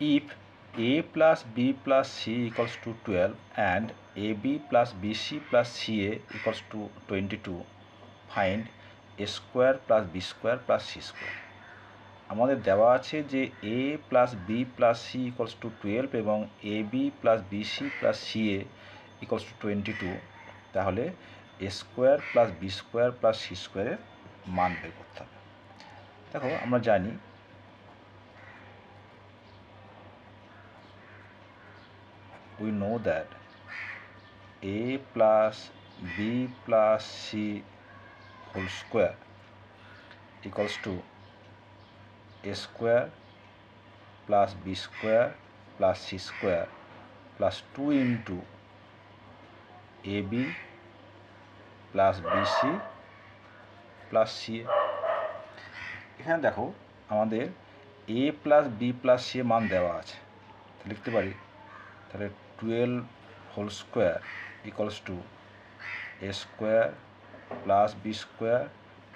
if a plus b plus c equals to 12 and ab plus bc plus ca equals to 22, find a square plus b square plus c square. আমাদের দেওয়া আছে যে a plus B plus C equals to 12 এবং A B plus BC plus C A equals to 22, তাহলে A square plus B square plus C স্কোয়ারের মান বের করতে হবে। দেখো আমরা জানি we know that a plus b plus c whole square equals to a square plus b square plus c square plus 2 into ab plus bc plus ca। এখানে দেখো আমাদের a plus B plus C মান দেওয়া আছে, লিখতে পারি তাহলে 12 whole square equals to A square plus B square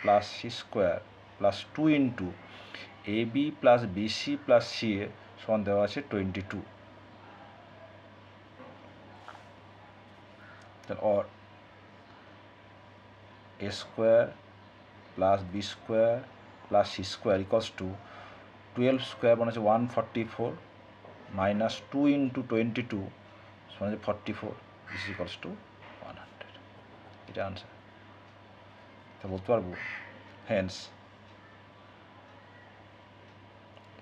plus C square plus 2 into A B plus BC plus C A সমান দেওয়া আছে 22, or a square plus b square plus c square equals to 12 square মানে হচ্ছে 144 minus 2 into 22 সমান হচ্ছে 44, this is equals to 100। এটা answer. তা বলতে পারবো hence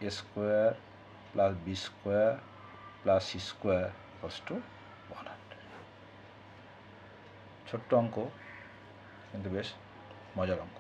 a square plus b square plus c square equals to 100। ছোট্ট অঙ্ক কিন্তু বেশ মজার অঙ্ক।